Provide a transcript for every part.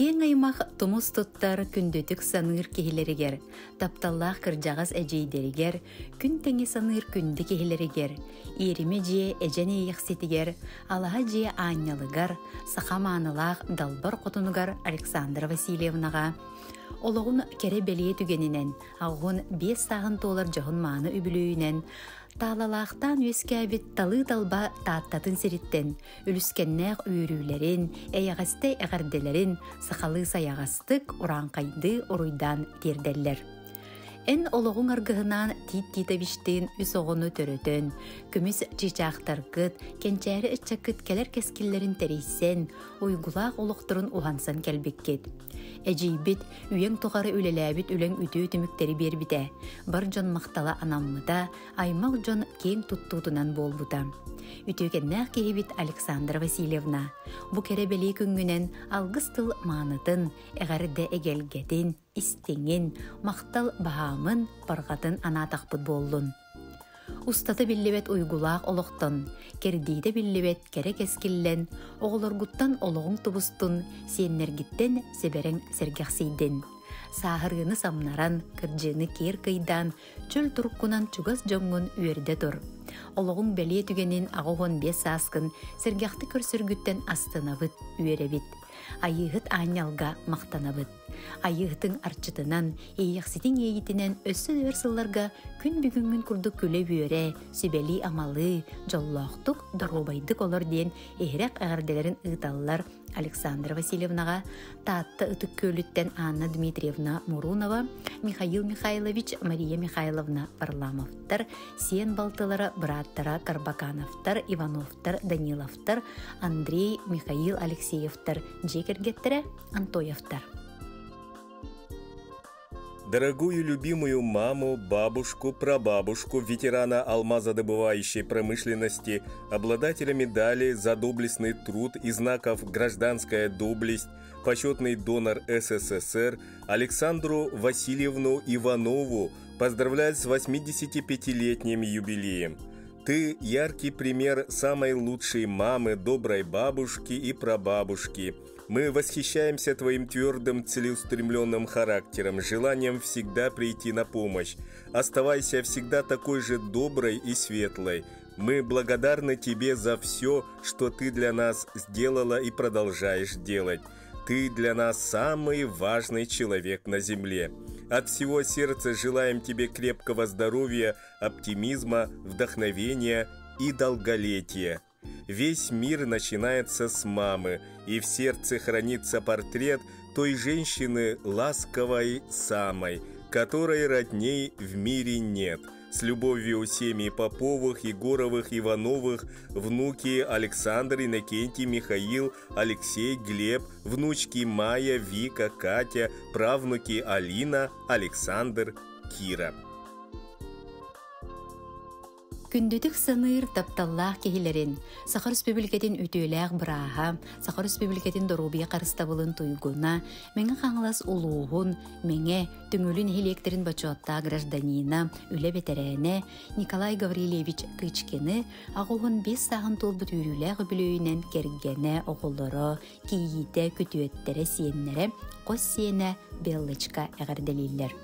Кен аймақ тумус туттар күндүтүк саныр кехилеригер, тапталлах кыржагас эжейдеригер, күн теңе саныр күнді кехилеригер, ириме же эжене яхсетигер, алаха же анялыгар, сахаманылах далбар котунугар Александра Васильевнага. Олоғын кере белие түгенінен, ағын 5 сағын толар жағын маны үбілүйінен, Талалақтан өскәбет талы талба тааттатын сириттен, үліскеннәқ үйрүлерін, әйағасты әғарделерін, сақалы саяғастық ұранқайды ұруйдан терделлер. Эн олоғын арғығынан тит-титавиштен үс оғыны төрөтөн, күміс чичақтарғыт, кенчәрі үтчакыт келер кескиллерін тәрейсен, ойгулақ олықтырын уғансан кәлбеккет. Әжейбіт, үйен тұғары үлеләбіт үлен үті үтіміктері бербіде, бар жон мақтала анаммыда, аймақ жон кен тұттутынан болбыда. Үтігеннәқ кейбіт Александра Васильевна. Бұ керебелі күнгінен алғыстыл маңытын, әғарыда әгелгетін, истеңін, мақтал бағамын, барғатын анатақпыд болдың. Устаты биллибет уйгулақ олықтын, кердейді биллибет керек ескіллен, оғылыргуттан олығың тұбыстын, сеннергіттен себерен сергақсейден. Сағырғыны самнаран, кіржіні кер кыйдан, чөл тұрыққынан чугас жоңын үйерде тұр. Олығың бәле түгенін ағуғын 5 саскын, сергақты көрсіргіттен астынабыт, үйеребіт. Айығыт анялға мақтанабыт. Айығытың арчытынан, eyяқсетің ейітінен өссі өрсілларға күн бүгінгі күрді күлі бүйере, сүбәли амалы, жоллақтық, дұрғыбайдық олар дейін ехірек ағарделерін ұйталылар Александра Васильевнаға, таатты ұтық көліттен Анна Дмитриевна Мурунова, Михаил Михайлович, Мария Михайловна Парламовтар, Сен балтылары браттара Карбакановтар, Ивановтар, Даниловтар, Андрей Михаил Алексеевтар, Джекергеттері Антоевтар. Дорогую любимую маму, бабушку, прабабушку, ветерана алмазодобывающей промышленности, обладателя медали за доблестный труд и знаков «Гражданская доблесть», почетный донор СССР Александру Васильевну Иванову поздравляет с 85-летним юбилеем. Ты яркий пример самой лучшей мамы, доброй бабушки и прабабушки. Мы восхищаемся твоим твердым, целеустремленным характером, желанием всегда прийти на помощь. Оставайся всегда такой же доброй и светлой. Мы благодарны тебе за все, что ты для нас сделала и продолжаешь делать. Ты для нас самый важный человек на земле. От всего сердца желаем тебе крепкого здоровья, оптимизма, вдохновения и долголетия. Весь мир начинается с мамы, и в сердце хранится портрет той женщины ласковой самой, которой родней в мире нет. С любовью семьи Поповых, Егоровых, Ивановых, внуки Александр, Иннокентий, Михаил, Алексей, Глеб, внучки Майя, Вика, Катя, правнуки Алина, Александр, Кира. Күндүтік сыныр тапталлах кехилерин, Сахар Республикатын үтөләк браха, Сахар Республикатын дорубия қарыстабылын туйгуна, меңе қаңылас улуғын, меңе түңілін электрин бачуатта гражданина, үлі бетерәне, Николай Гаврилевич Кычкені, ағуғын 5 сағын толбыт үріләқ білөйінен кергені оғылыры, кейіте күтуеттері сиеннері, қос сиене Беллочка әғарделейлер.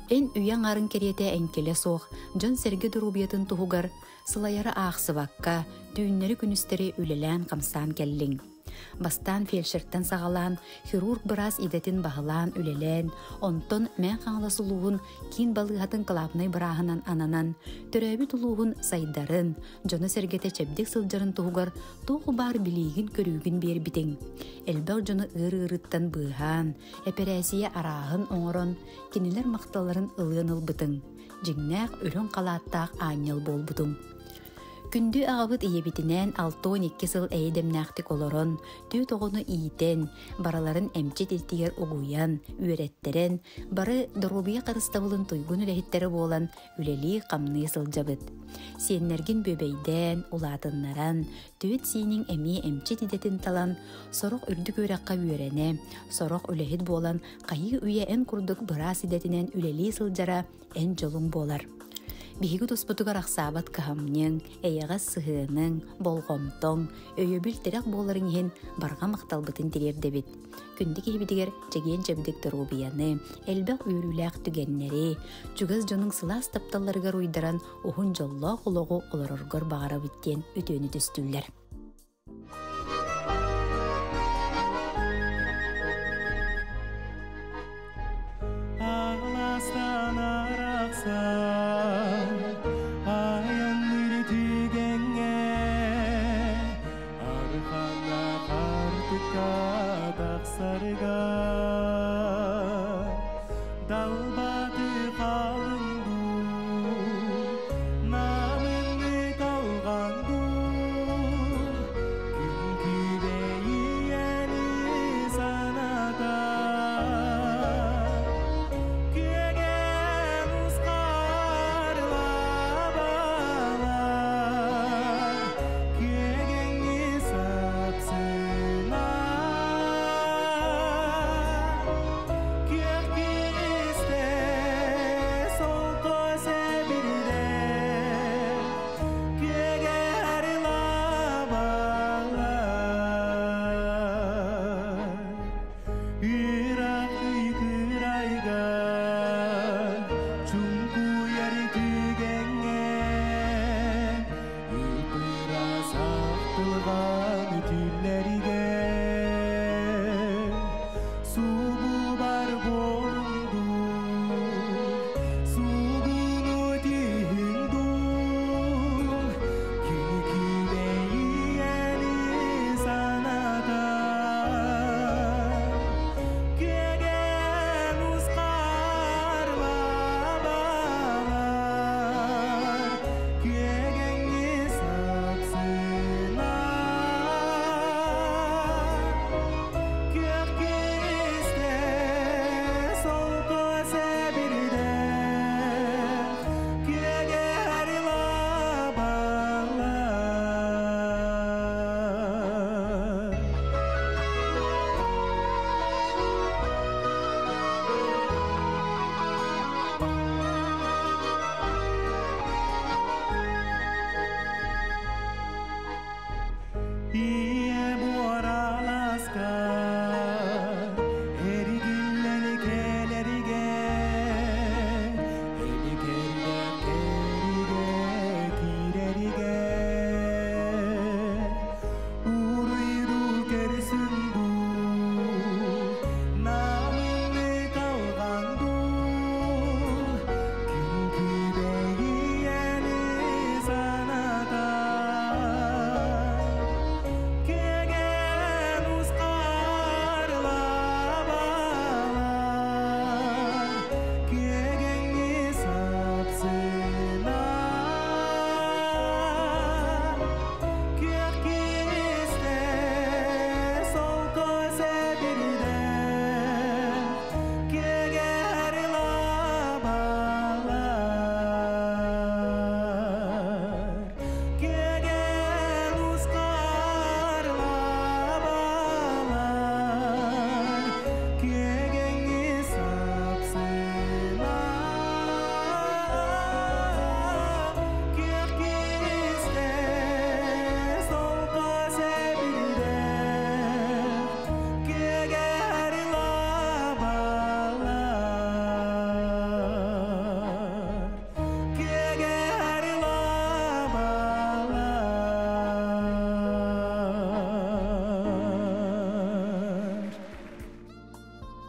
Эн үйен арын керете әнкеле соқ, жон серге дұрубиятын тұғығар, сылайары ақсыбаққа, түйіннері күністері үлелән қамсан кәллің. Бастан фельдшерттен сағалан, хирург біраз идетін бағылан үлелән, онтон мән қаңласылуғын кин балығатын қылапнай бірағынан ананан, түрәбі тұлуғын сайдарын, жоны сергете чәбдек сылжарын тұғығар, тоғы бар білейгін көрігін бер бітің. Әлбәқ жоны ыр-ырыттан бұған, әперәсия арағын оңырын, кенелер мақталарын ылын ылбытың. Жіңнәқ өрін қалаттақ анел бол бұтың. Күнді ағабыт иебитінен 6-12 сыл әйдемнәқтік олырын, түй тоғыны ийтен, бараларын әмчет елтігер оғуян, үйреттерен, бары дұрубия қарыстабылын тұйгын үләхеттері болан үлелі қамны сылжабыт. Сеннерген бөбейден, ұлатыннаран, түйет сенің әме әмчет едетін талан, сорық үрдік өрәққа үйрене, сорық үләхет болан, қайы үйе ән күрдік бұрас едетінен үлелі сылжара ән жолың болар. Биһиги туспутугар ахсаабат каһамньыҥ, эйэҕэ сыһыаныҥ, болгомтоҥ, өйөбүл терэх буоларыҥ иһин барга макталбытын тириэрдебит. Күндү киһибитигэр чэгиэн чэбдик туруубияны, элбэх үүрүүлээх түгэннери, чугас дьонуң сылаас тапталларыгар уйдаран ухун жоллоох улоҕу олороргор баҕара биттиэн үтүөнү түстүүлэр.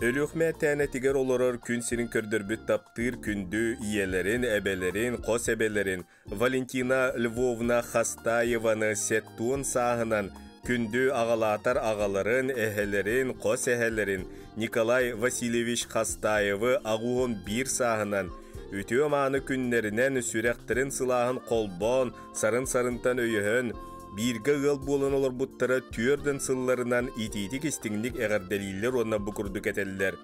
Өлүхмэ тәнетигер олорор күн сирин көрдөрбүт таптыр күндү иелерин, эбелерин, кос эбелерин Валентина Львовна Хастаеваны сеттуун саагынан күндү агалаатар агаларын, эхелерин, кос эхелерин Николай Васильевич Хастаевы агуон бир саагынан үтүө мааны күннеринен сүректерин сылаахын колбон, сарын-сарынтан өйөһөн бирге ыл болан олар буттара түрден сылларынан ититик истиңник эгерделилер онна букурдук этеллер.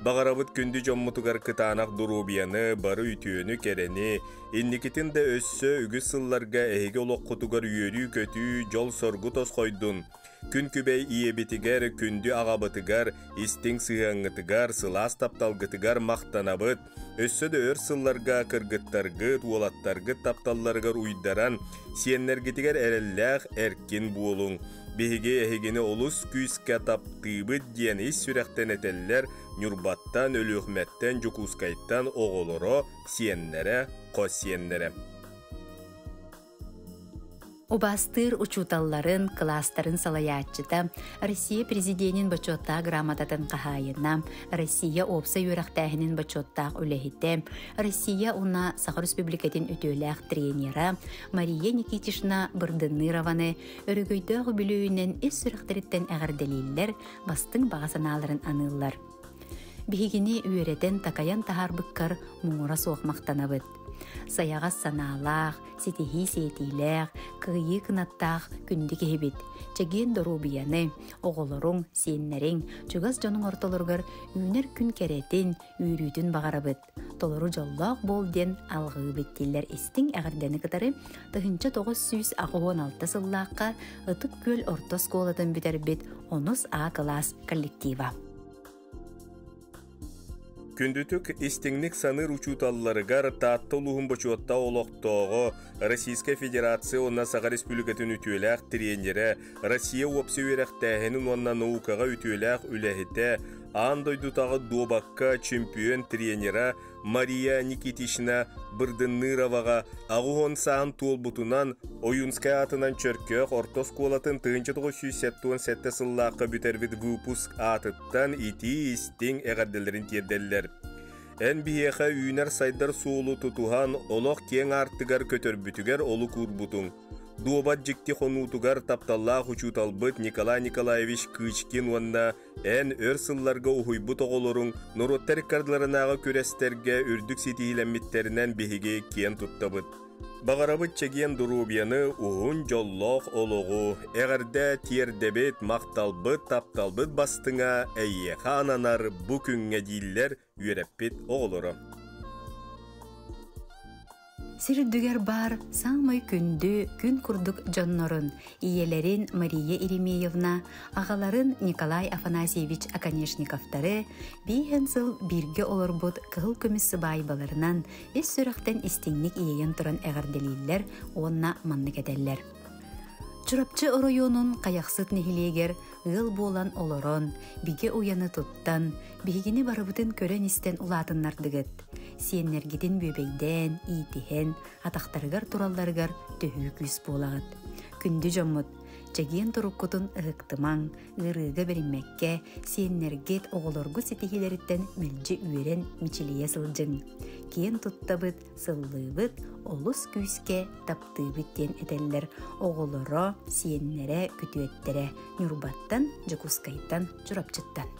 Бағарабыт күнді жоммутугар кытаанақ дурубияны, бары үтүөнү керени, инникитин да өссө үгіс сылларга эһиге олоққутугар үйөрүү көтүү жол соргу тосқойдун. күн күбей иебетигер, күнді ағабытыгар, истің сығаңытыгар, сылас тапталгытыгар мақтанабыт, өссөді өр сылларға кыргыттаргыт, уолаттаргыт тапталларгар уйдаран, сиеннергетигер әрелләқ әркин буолуң. Беһиге эһигини олус күйіске таптыыбыт диэн ис сүрәхтен этеллер, нюрбаттан, өлүхмәттен, жукускайттан оголоро, сиеннере, қос сиеннере. Обастыр учуталларын, кластарын салаячыта, Россия президентин бачотта грамотатын қахайына, Россия опса юрақтағының бачоттақ үләхетті, Россия уна Сахар Республикатын өтөләқ тренера Мария Никитишна Бырдынырованы өрігөйдөғі білуінен ес сүріқтеріттен әғірделейлер, бастың бағасаналарын анылар. Бігігіні үйеретен такаян тахарбыққар мұңыра соқмақтанабыд. Саяғас саналақ, сетихи сетиләқ, күйі кынаттақ күнді кебет. Чеген дұру бияны, оғылырың, сеннерің, чүгас жоның орталырғар үйнер күн кәретін, үйрүйтін бағарабыд. Толыру жоллақ бол ден алғы беттелер істің әғірдені кітары, тұхынча 916 сыллаққа ұтып көл ортос қолатын бітер бет 10 А класс коллектива. Күндүтүк истиңник саныр учуталларыгар таатты улуғын бочуотта олоқтоғы Российская Федерация онна Сахар Республикатын үтүөләқ тренері, Россия опсы өрәқтәхінің онна наукаға үтүөләқ үләхеті, андойдутағы добаққа чемпион тренера Мария Никитишна Бырдыныроваға ағуғын саан толбутунан Оюнскай атынан чөркөк ортос колатын 1977 сыллаққа бүтербіт выпуск атыттан ити истің әғарделерін терделлер. Ән биеға үйнер сайдар соолу тұтуған олық кен артыгар көтөрбүтігер олу курбутун. Дуобат жекті қонутугар тапталлақ учуталбыт Николай Николаевич Кычкин онна ән өр сылларға ұхуйбут оғылырың нұроттар кардларынаға көрестерге үрдік сетихиленметтерінен беге кен тұттабыт. Бағарабыт чеген дұрубияны ұғын жоллоқ олығы, әғірді тиердебет мақталбыт тапталбыт бастыңа әйе қананар бұ күнге дейлер үйереппет оғылыры. Сирдүгер бар самай күнді күн күрдік жоннорын, иелерін Мария Иремеевна, ағаларын Николай Афанасьевич Аканешниковтары, бейхен сыл бірге оларбыт кығыл көмісі байбаларынан ес сүріқтен істеңнік иеген тұран әғірделейлер, онна манны кәдәллер. Чурапчы оройонун қаяқсыт нехилегер, ыл болан олорон, биге уяны туттан, бигини барыбытын көрен истен улатыннардыгыт. Сиеннергетін бөбейден, ийтихен, атақтарыгар туралларыгар төхі күс болагыт. Күнді жоммут, чаген туруккутун ығықтымаң, ырыға беріммекке, сиеннергет оғылоргу сетихилеріттен мүлжі үйерен мичилие сылжың. Кен туттабыт, сыллыбыт, олус күске таптыбыттен этеллер, оғылоро, сиеннере, күтүеттере, нюрбаттан, жакускайттан, журапчыттан.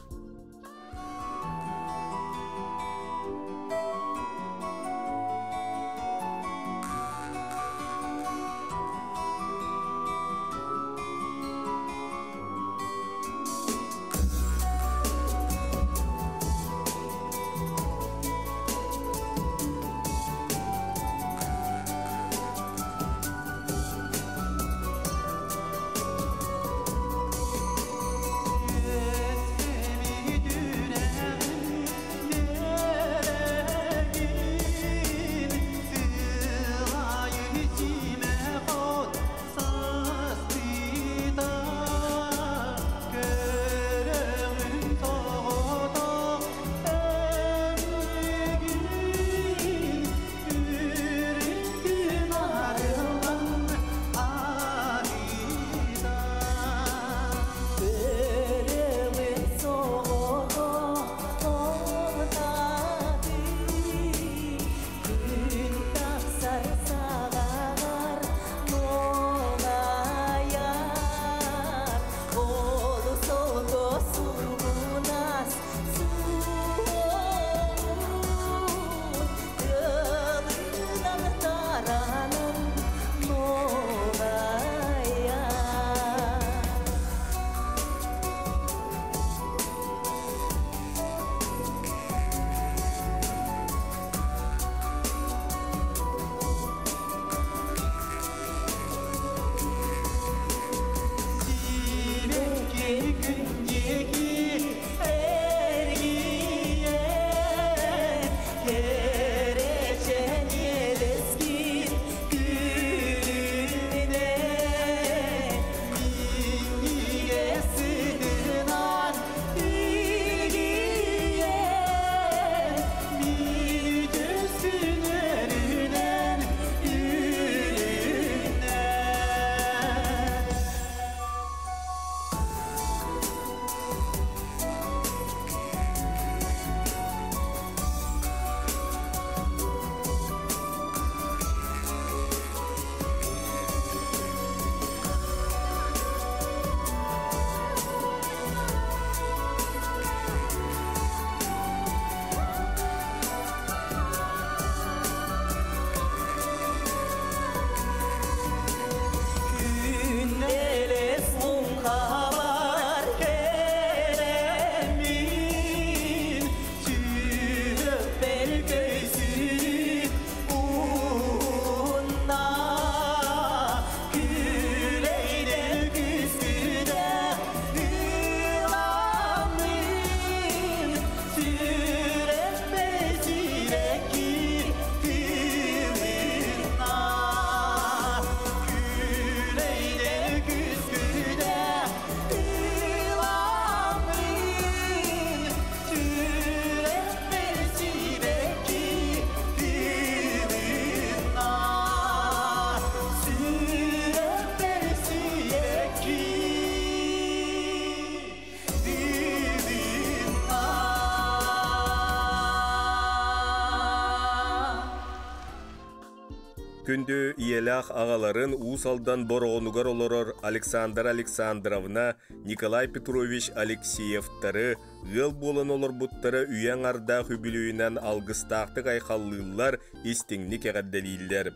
Күндü iyelах ağaların Uusaldan boroğunugar oloror Aleksandr Aleksandrovna, Nikolay Petrovich Alekseyevtары, ıl bolan olor buttara üyen arda hübülüyünen algıstaqtık ayxallıyıllar istinglik eğaddeliyiller.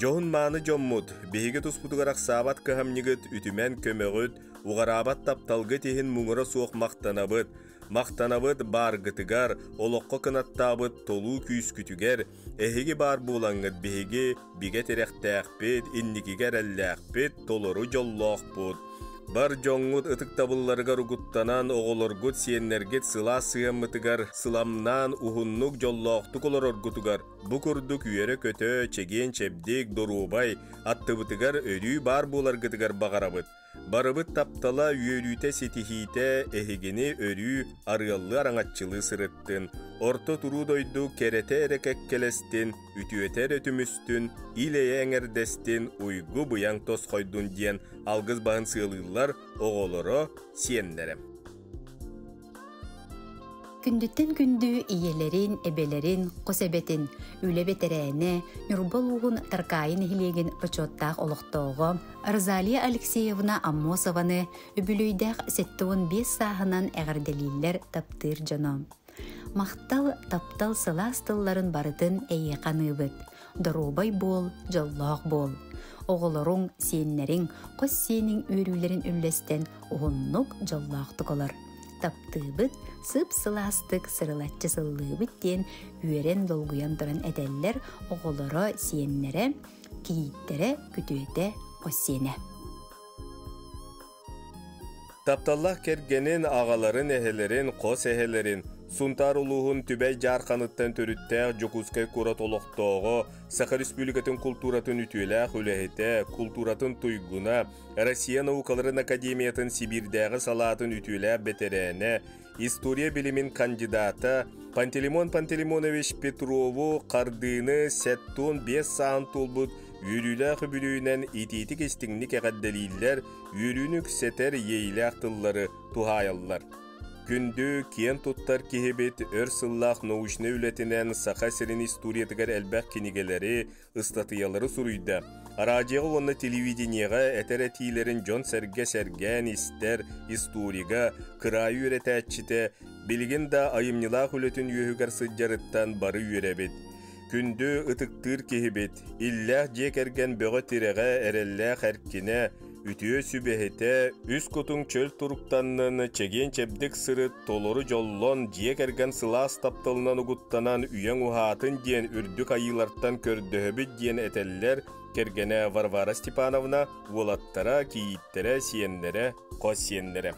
Johun manı jommut, behige tusputugarak sabat kıhamnigit ütümen kömögüt, uğarabat taptalgı tehin muğra soğuk Maqtanabıt bar gıtıgar, oloqqa kınattabıt tolu küskütüger, ehigi bar bulangıt behigi, bige terektağpet, innikiger ellağpet, toloru jolloqput. Bar jongut ıtık tabıllarıgar uguttanan oğolorgut siyenlerget sıla sığamıtıgar, sılamnan uhunnuk jolloqtuk olor orgutugar. Bu kurduk üyere kötö, çegen çebdik, dorubay, attıbıtıgar örü bar bular gıtıgar bağarabıt. Barabıt taptala üyelüte setihite ehigeni örü arıyallı arangatçılığı sırıttın. Orta turu doydu kerete erekekkelestin, ütüeter ötümüstün, ileye engerdestin, uygu bıyan tos koydun diyen algız bağın sığılırlar oğoloro siyenlerem. Kündütten kündü iyelerin, ebelerin, kosebetin, üle beterene, nürbaluğun tarkayın hilegin paçottaq oluqtoğu, Arzaliya Alekseyevna Ammosovanı übülüydaq settuğun 5 sahınan eğerdeliller taptır canım. Maqtal taptal sılastıllарын barıtın eyqanıbıt. Dorubay bol, jallaq bol. Oğulorun, siyenlerin, qos siyenin örülerin üllesten uhunnuk jallaqtık olar. Taptıbıt, sıp sılastık sırılatçı sıllıbıt diyen üyeren dolguyan duran edeller oğulora siyenlere, kiyittere, kütüete, qossiyene. Taptallah kergenin ağaların ehelerin, qos ehelerin, Suntar uluğun tübey jarqanıttan törüttəq Jokuskay kurat oloqtoğu, Sakar Respublikatın kulturatın ütüyle, hülehete, kulturatın tuyguna, Россия Naukaların Akademiyatın Sibirdəği salatın ütüyle beterene, Historia bilimin kandidata, Pantelimon Pantelimonovich Petrovu qardığını settun 5 sağın tulbut, yürüyle hübülüyünen ititik istinglik eğaddeliyiller, yürünük seter yeyle aqtılları tuhayallar. Kündü kiyen tuttar kihibit örsıllaq nauşne ületinen saqa serin istoriyetigar elbaq kinigeleri, ıstatıyaları suruyda. Aracığı onu televideniyaga eteretilerin John Sergen ister istoriga, kırayı üretəççite, bilgin da ayımnilaq ületin yühügar sıccarıttan barı yürebit. Kündü ıtıktır kihibit, illah jekergen böğü tireğe erellaq erkine, Ütüye sübehete, üst kutun çöl turuktanını çegen çebdik sırıt toloru jollon jiyek ergen sılas taptalından uguttanan üyen uhatın diyen ürdük ayılardan kördöhöbü diyen eteller kergene Varvara Stepanovna volattara, kiyittere, siyenlere, qos siyenlere.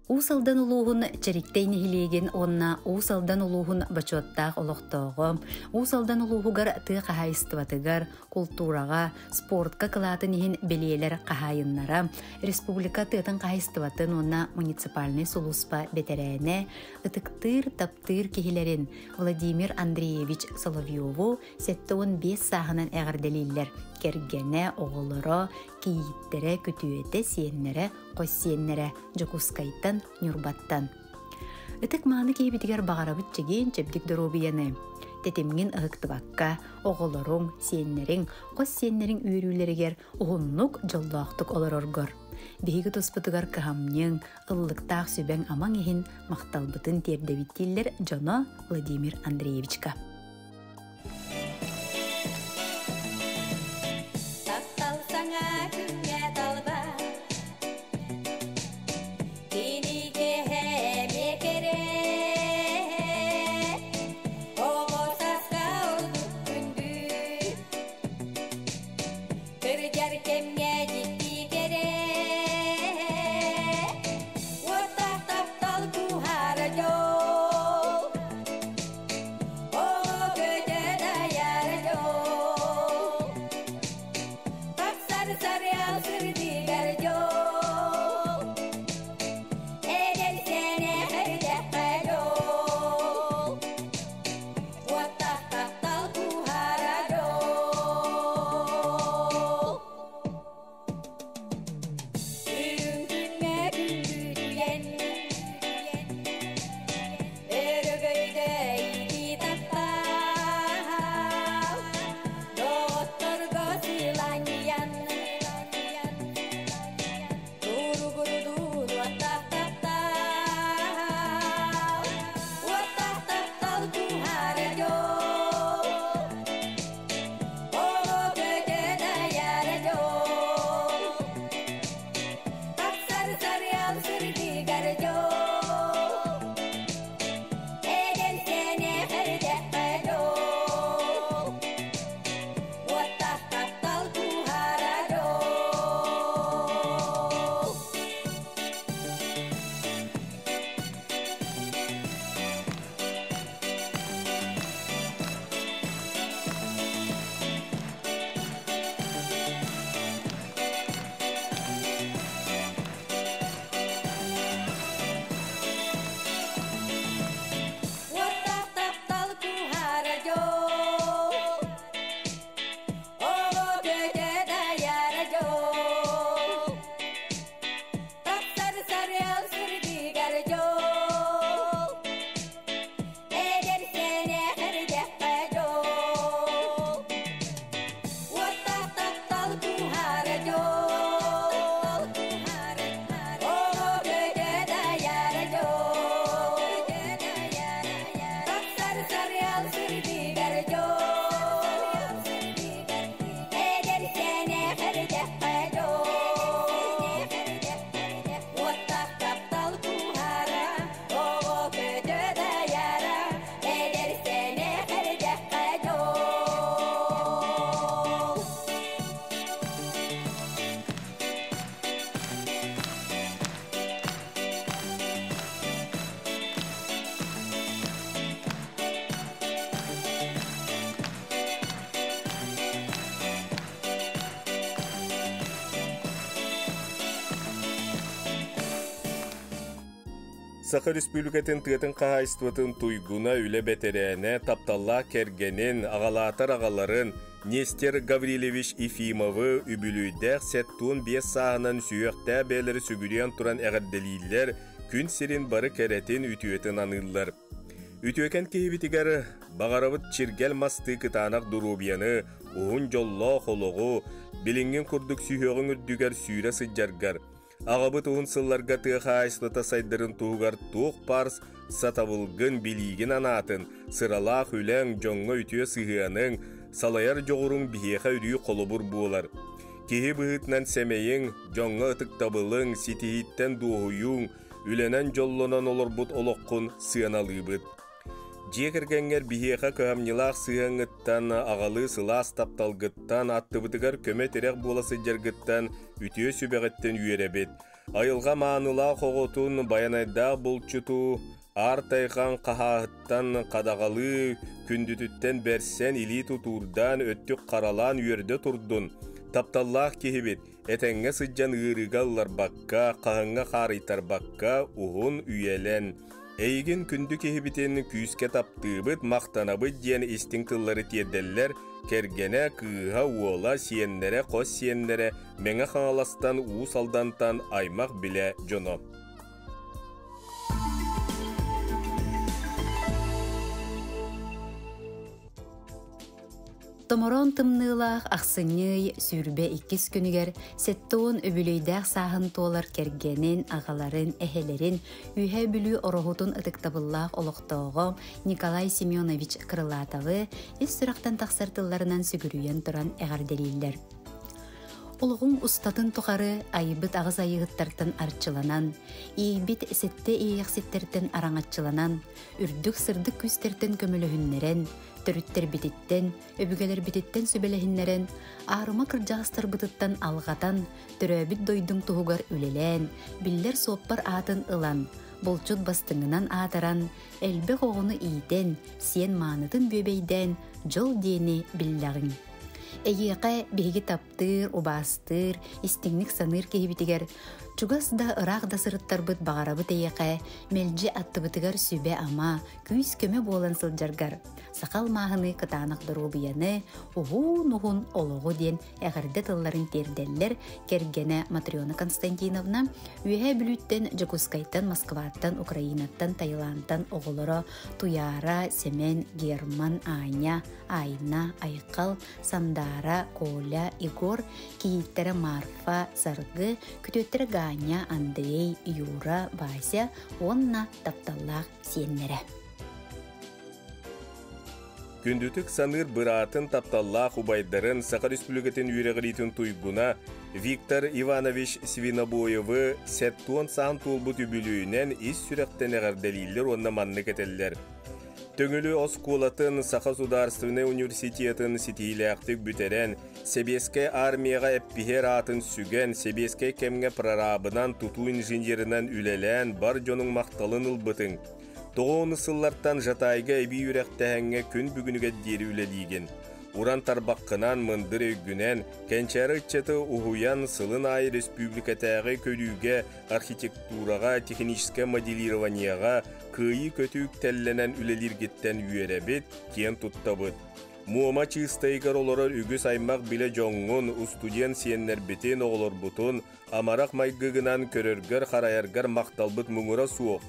Uusaldan uluğun çerikteyni hilegen onna uusaldan uluğun baçottaq oloqtoğu, uusaldan uluğugar tığ qahaystıvatıgar, kulturaga, sportka kılatın ihin beliyeler qahayınlara, Respublika tığın qahaystıvatın onna municipalne suluspa beterene, ıtıktır taptır kehilerin Vladimir Andreyevich Solovyovu settoğun 5 sahınan eğerdeliller, kergene oğulları, kiyittere, kütüete, siyenlere, qos siyenlere, Jokuskaytan, Nürbattan. Itık mağını keybitigar bağarabıt çegen çebdik dorobiyanı. Tetemgin ıhıktыбakka, oğulların, siyenlerin, qos siyenlerin üyrüleriger uhunnuk jallaqtık olar orgor. Behigi tospıtıgar kıhamnyın, ıllıktağ süben aman ehin maqtalbıtın terdevitiller Jona Vladimir Andreyevichka. Oh Саха Республикатын тыатын қағайстуатын туйгуна үлі бәтерәне тапталла кергенін ағалатар ағаларын Нестер Гаврилевич Ефимовы үбілүйдәқ сәттуын 5 сағынан сүйіқті бәлері сүгірен тұран әғадделейлер күн серін бары кәретін үтіетін анылар. Үтіөкен кейбітігер бағарабыт чиргел масты кытанақ дұрубияны, уғын жолла қолуғу, білінген күрдік сүйіғын үрдігер сүйрі сыджаргар. Ағабыт уын сылларға тыға айслыта сайдырын туғар туқ парс сатавылғын білігін анатын, сыралақ үләң жоңға үтіе сығыяның, салаяр жоғырың бейеға үрі қолыбыр болар. Кеге бұғытнан сәмейін, жоңға ұтық табылың, сетихиттен дуғыюң, үленен жоллынан олар бұт олыққын сыяналығы бұд. Жекіргенгер бейеға көмнелақ сыяңыттан, ағалы сылас тапталғыттан, аттыбытығар көмет ерек боласы жергіттан, үтіе сүбәғіттен үйеребет. Айылға маңыла қоғытын баянайда бұлчыту, артайған қағағыттан қадағалы күндүтіттен бәрсен илі тұтурдан өттік қаралан үйерді тұрдын. Тапталлақ кехебет, әтәңге сыджан ғырыгалар баққа, қағыңға қарайтар баққа, ұғын үйелен. Әйген күнді кехебетен күйіске таптыбыт, мақтанабыт ден істің тыллары тедделер, кергене кыға уола сиеннере, қос сиеннере, мәңі қаңаластан уыс алдантан аймақ біле жоно. Томорон тымнылах ақсыны сүрбе 2 күнігер сеттуын өбілейдәқ сағын толар кергенін, ағаларын, әхелерін үйе бүлі орохутун ытықтабыллақ олықтауғы Николай Семенович Крылатовы үс сұрақтан тақсартыларынан сүгірүйен тұран әғарделейлер. Олығың ұстатын тұқары айыбыт ағыз айығыттартын арчыланан, ейбіт сетте ейіқсеттерден араңатчыланан, үрдік сырдық күстерден көміліхіннерен, түріттер бітеттен, өбігелер бітеттен сөбелехіннерен, арыма кыржағыстар бұтыттан алғатан, түрәбіт дойдың тұғығар үлелен, биллер сооппар атын ылан, болчут бастыңынан атаран, әлбі қоғыны ийтен, сен маанытын бөбейден, жол дені биллағын. Эйеқэ беги таптыр, убастыр, истиңник саныр кехибитигер, чугас да ырaq да сырыттарбыт бағарабыт эйеқэ, мелжи аттыбытыгар сүбе ама, күйіс көмө болан сылжаргар. Сақал мағыны кытанық дұрубияны, уғын олығы ден әғірді тылларын терделлер кергене Матриона Константиновна, үйе бүліттен Жакускайтан, Москваттан, Украинаттан, Таиландтан оғылыры Туяра, Семен, Герман, Аня, Айна, Айқал, Сандара, Коля, Игор, кейттері Марфа, Саргы, күтөттері Ганя, Андрей, Юра, Вася, онна тапталлақ сеннері. Күндүтік саныр бұратын тапталлақ убайдарын Саха Республикатын үйрегілейтін туйгуна Виктор Иванович Свинобоевы сәттуын саң толбут үбілуінен ис сүректен әғарделейлер онна манны кетелілер. Төңілі осколатын Саха Сударственный университетін сетейләқтік бүтерен, Себеске армияға әппихер атын сүген, Себеске кемге прорабынан туту инженерінен үлелен бар жоның мақталын ұлбытың. Тоғуыны сыллартан жатайға әбі үрәқтәңге күн бүгініге дері үлелейген. Уран тарбаққынан мындыр өйгінен, кәнчәрі үтчеті ұғуян сылын ай республикатағы көліге, архитектураға, техническе моделированияға, күйі көтік тәлленен үлелергеттен үйеребет, кен тұттабыд. Муама чистайгар оларар үгіс аймақ біле жоңғын, устуден сиеннер бетен оғылар бұтын, амарақ майгығынан көрергер қарайаргар мақталбыт мұңыра суық.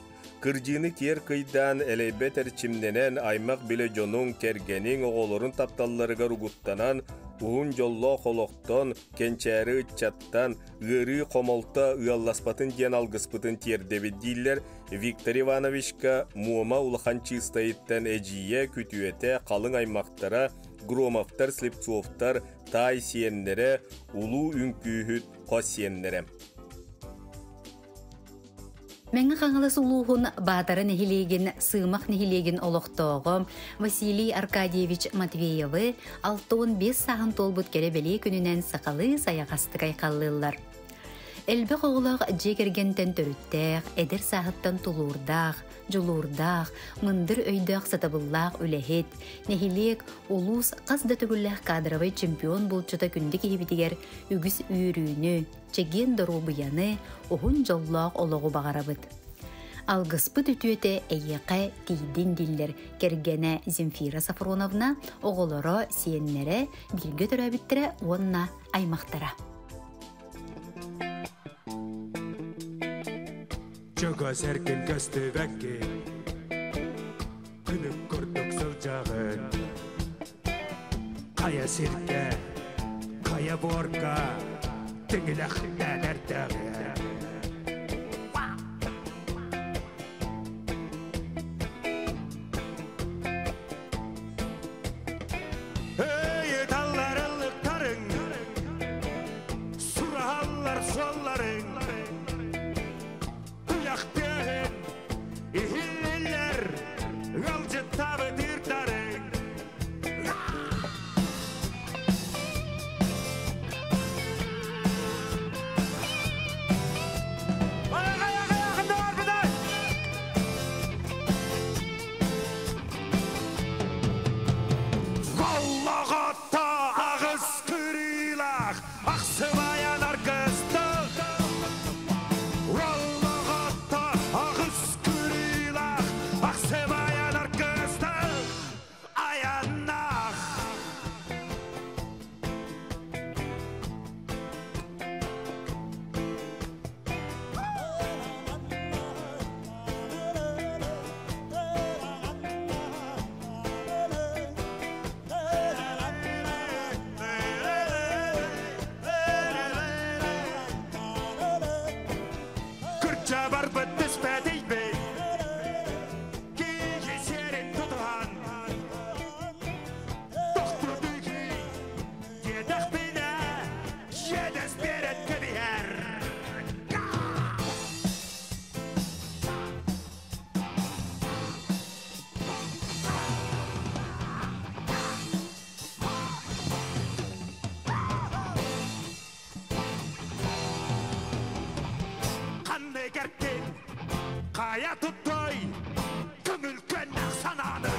Кыржыны кер кыйдан әлейбет әрчімненен аймақ біле жонун кергенің оғылырын тапталларыға ругуттанан, уын жолло қолоқтон, кенчәрі үтчаттан, ғыры қомолта ұялласпатын ден алғыспытын тердебет дейлер, Виктор Ивановичка муама улахан чистайыттан әжие күтуете қалың аймақтара, Громовтар, Слепцовтар, тай сиеннері, улу үнкүйхіт қос сиеннері. Мәңі қаңылысы ұлуғын бағдары нәхилеген, сымақ нәхилеген олықтауғы Василий Аркадьевич Матвеевы 6-5 сағын толбыт келе бәле күнінен сақалы саяқасты қайқалылар. Әлбі қоғылақ жегергентен төріттәқ, әдір сағыттан тұлурдақ, жылурдақ, мындыр өйдақ сатабыллақ үләхет, нәхилек улус қазда түгілләқ кадровай чемпион болчыта күнді кейбетігер үгіс үйірүйіні, чеген дұру бұяны, оғын жоллақ олығы бағарабыд. Алгыспыт ütüete эйеқэ тиидин диллер кергене Земфира Сафроновна оголоро сиеннере билге төрөбүттүрэ уонна аймактара. Чого серкен көстүбәкке күнүк көрдүк сылжагын кая сирке кая борка теңилэхтэ дәртәгы Kaya tuttoy köngül könnek sananı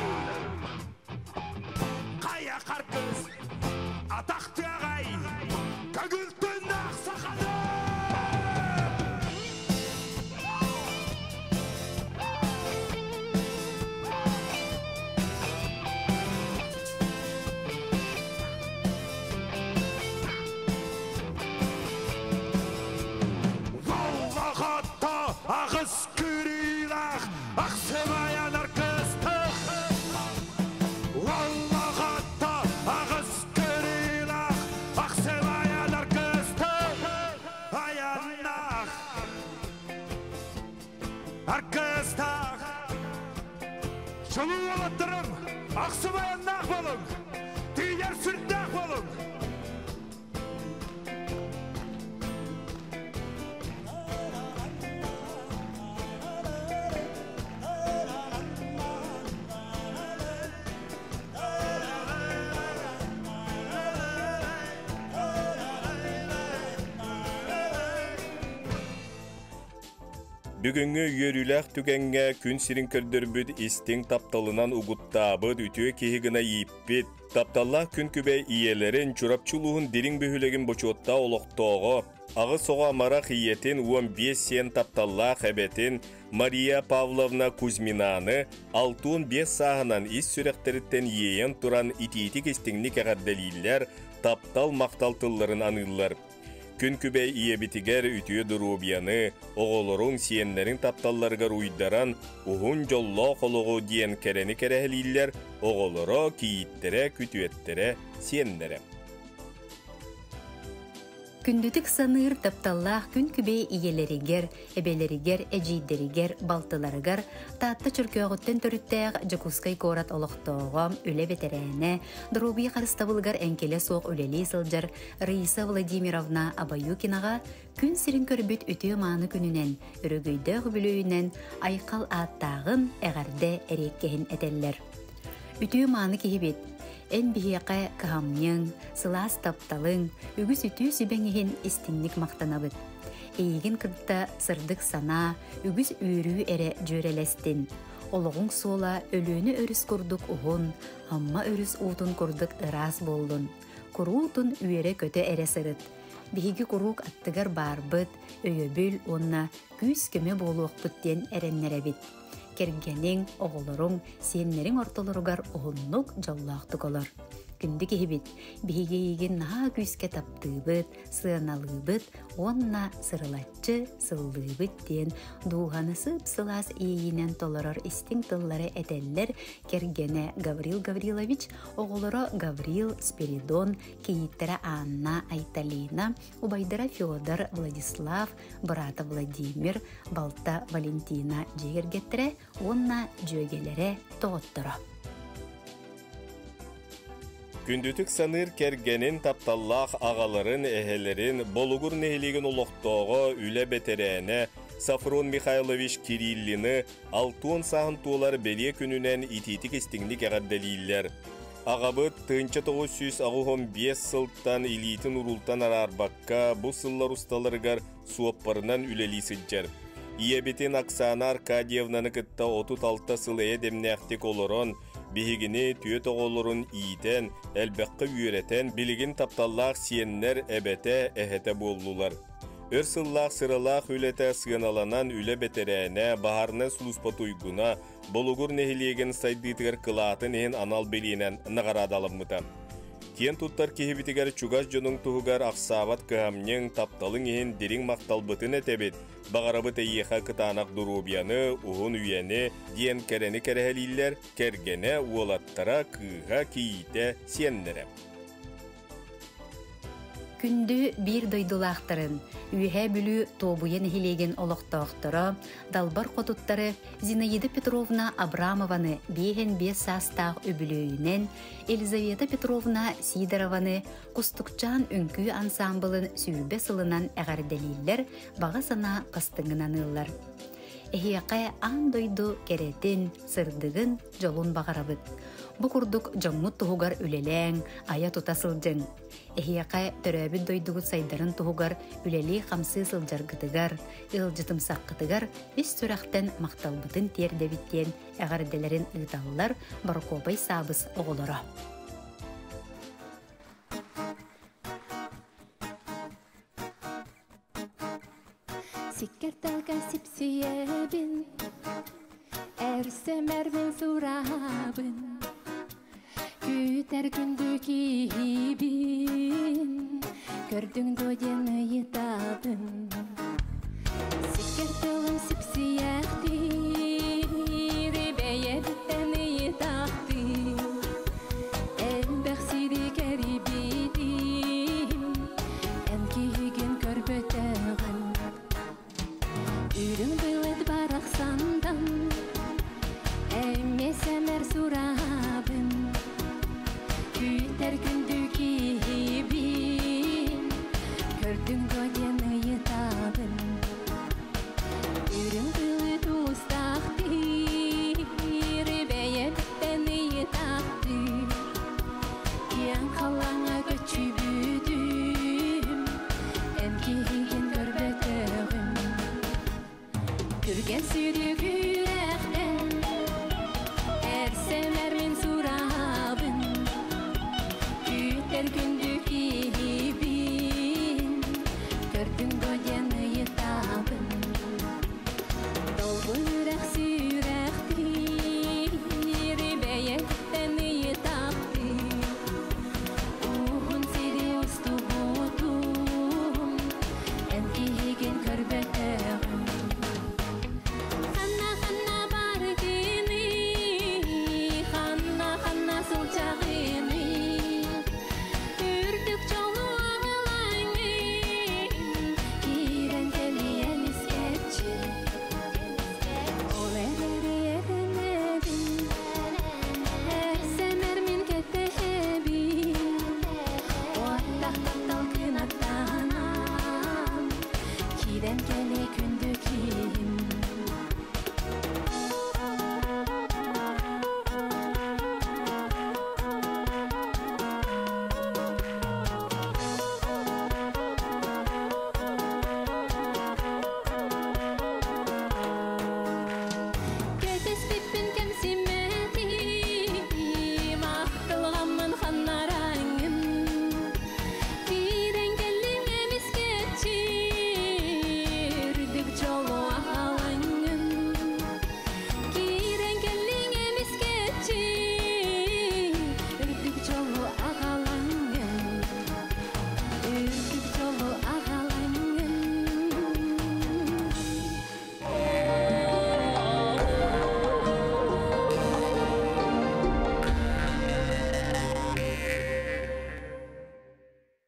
Kaya karkız ataktı ağay köngül könnek sakanı Vallahatta ağız Arkadaşlar, şunu yolattırım, aksımayanlar olun, diğer sürtler olun. Бүгүнгү үйөрүлэх түгенге күн сирин көрдөрбүт истиң тапталынан угуттаабыт үтүө кихигина ийиппит. Тапталлах күн күбе иелерин чурапчулуун дирин бүхүлегин бочуотта олоктоого. Ағы соға марах иетин 15 сен тапталлах эбетин Мария Павловна Кузьминаны 6-5 сағынан ис сүректеріттен иеен туран ити-ити кестіңні кәғадделилер таптал мақталтылларын аныллар. Күн күбей иебитигер үтіе дұрубияны, оғолорун сиенлерин тапталларгар уйдаран, ухун жолло қолуғу диен керени керехилиллер, оғолоро кииттере, күтүеттере, сиенлере. Күндүтік саныр тапталлах күн күбей иелеригер, эбелеригер, эжийдеригер, балтыларыгар, таатта чүркөғыттен төрүттәг жакускай корат олықтоғам, үле ветерене, дұрубия қарыстабылгар әнкеле соқ үлели сылжар Раиса Владимировна Абаюкинаға күн сирин көрбүт үтіе мааны күнінен, үрігүйді хүбілөйінен айқал аттағын әғарде әреккехін әтеллер. Үтіе мааны кихибет, эн бихиэкэ кыһамньыҥ, сылаас тапталыҥ, үгүс үтүү сүбэҥиһин истинник мактанабыт. Эйигин кытта сырдык санаа, үгүс үүрүү эре жөрелестин. Олоҕуҥ суола өлүүнү өрүс курдук уһун, амма өрүс уутун курдук ыраас болдун. Куруутун үере көтө эре сырыт. Биһиги курук аттыгар барбыт, өйөбүл онна күс көмө болуокпут ден эреннеребит. Кергенең, оголоруң, сиеннериң ортолоругар оһуннук жоллаактык олор. Күндү киһибит, биһигейигин наһаа күскэ таптыыбыт, сыаналыыбыт, онна сырылатчы, сыллыыбыт диэн дууһаны сып-сылаас ийинен толорор истиң тыллары этеллер кергене Гаврил Гаврилович, оголоро Гаврил, Спиридон, кийиттера Анна, Айталина, убайдара Федор, Владислав, брата Владимир, балта Валентина жегергеттере, онна жөгелере тоғотторо. Күндүтүк саныр кергенин тапталлах агаларын эхелерин болугур нехилиген улоқтоого үле бетерене Сафрон Михайлович Кириллины алтуон саһын туолар белие күнүнен ититик истиңник эгерделииллер. Агабыт 1915 сылттан илитин урултан арарбакка бу сыллар усталарыгар суоппарынан үлели сыджар. Иебетин Оксана Аркадьевнаны кытта 36 сылыя демнäхтик олорон бихигини түйет оголорун иитен, элбекки үйретен, билигин тапталлах сиеннер эбете эхете боллулар. Өр сыллах сыралах үлете сыганаланан үле бетерене, бахарны сулуспатуйгуна, болугур нехилиеген сайдытыгар кылаатын ehen анал белинен нagaradalımмыта. Тиен туттар кихибитигер чугаш жонуң туһугар ақсават кыһамнең тапталың ehen дерин мақталбытын этебит, бағарабыт эйеха кытанақ дурубияны, уғын үйені, диен кәрені кәрәхелиллер, кәргене уолаттара кыға киите сиеннере. Күндү бир дойдулақтарын, үйе бүлі тобуен хилеген олықтауқтыры, далбар қотуттары Зинаида Петровна Абрамованы бейген бес састақ өбілөйінен, Елизавета Петровна Сидорованы Кустукчан үнкі ансамблын сүйбе сылынан әғарделейлер баға сана қыстыңынан ыллар. Эхияқай ан дойду керетін, сырдығын жолун бағарабыт. Бу курдук жоңмут туһугар үлелең, ая тутасылжың. Эхияқай төрөбүт дойдугут сайдарын туһугар үлели хамсы сылжаргытыгар, ылжытым саққытыгар, ис сүрәхтен мақталбытын тердебиттен әғарделерин ыталлар баркобай сабыз оголоро. Sikkertalga sipsiyebin, ersemermin surabın. Küter gündü kibin, gördün doyeni yitabın. Sikkertalım sipsiyektir, beyebitten yitabın. Elbeksiri geribidim, enkigin körböteğin. Ürün bılet baraksandan, emmesemer surabın. Küter gündü kibin, gördün doyeni yitabın. Ürün bılet ustaktır, beyebitten yitabın. Yan kalana göçübüdüm, emkigin körböteğim. Kürgen sürük yürekten, ersemermin surabın. Küter gün